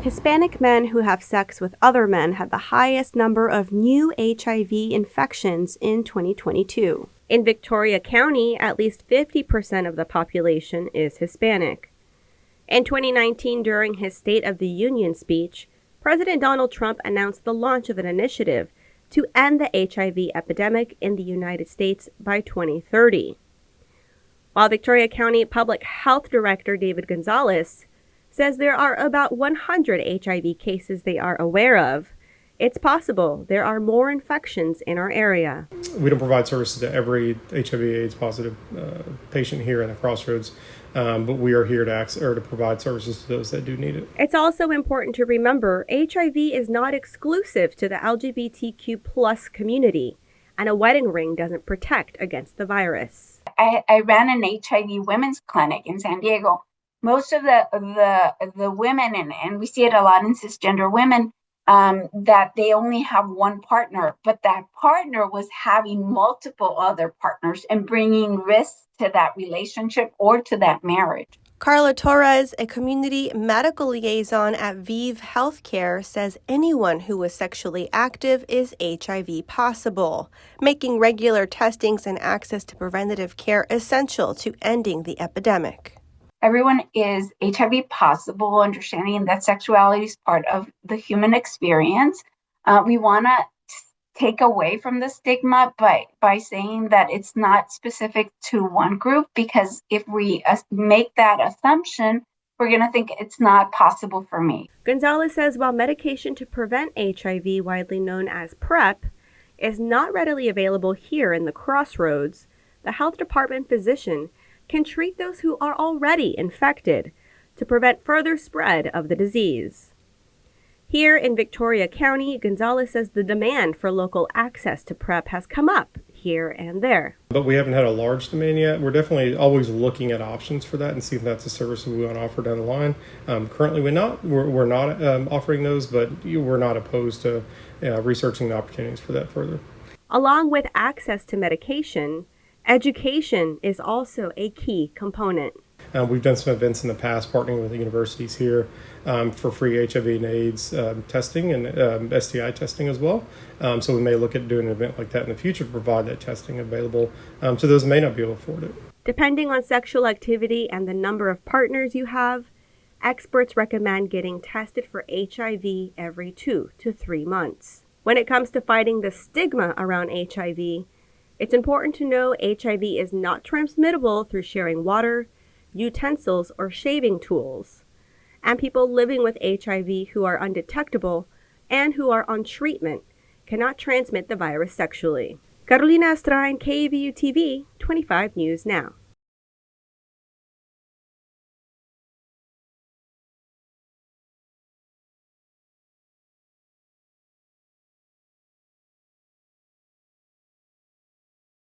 Hispanic men who have sex with other men had the highest number of new HIV infections in 2022. In Victoria County, at least 50% of the population is Hispanic. In 2019, during his State of the Union speech, President Donald Trump announced the launch of an initiative to end the HIV epidemic in the United States by 2030. While Victoria County Public Health Director David Gonzalez says there are about 100 HIV cases they are aware of, it's possible there are more infections in our area. We don't provide services to every HIV/AIDS positive patient here in the Crossroads, but we are here to provide services to those that do need it. It's also important to remember HIV is not exclusive to the LGBTQ plus community, and a wedding ring doesn't protect against the virus. I ran an HIV women's clinic in San Diego. Most of the women, and we see it a lot in cisgender women, that they only have one partner, but that partner was having multiple other partners and bringing risks to that relationship or to that marriage. Carla Torres, a community medical liaison at Vive Healthcare, says anyone who is sexually active is HIV possible, making regular testings and access to preventative care essential to ending the epidemic. Everyone is HIV possible, understanding that sexuality is part of the human experience. We want to take away from the stigma by saying that it's not specific to one group, because if we make that assumption, we're going to think it's not possible for me. Gonzalez says while medication to prevent HIV, widely known as PrEP, is not readily available here in the Crossroads, the health department physician can treat those who are already infected to prevent further spread of the disease. Here in Victoria County, Gonzalez says the demand for local access to PrEP has come up here and there. But we haven't had a large demand yet. We're definitely always looking at options for that and see if that's a service we want to offer down the line. Currently, we're not offering those, but we're not opposed to researching the opportunities for that further. Along with access to medication, education is also a key component. We've done some events in the past partnering with the universities here for free HIV and AIDS testing and STI testing as well. So we may look at doing an event like that in the future to provide that testing available to those who may not be able to afford it. Depending on sexual activity and the number of partners you have, experts recommend getting tested for HIV every 2 to 3 months. When it comes to fighting the stigma around HIV, it's important to know HIV is not transmittable through sharing water, utensils, or shaving tools. And people living with HIV who are undetectable and who are on treatment cannot transmit the virus sexually. Carolina Estrain, KVU TV, 25 News Now.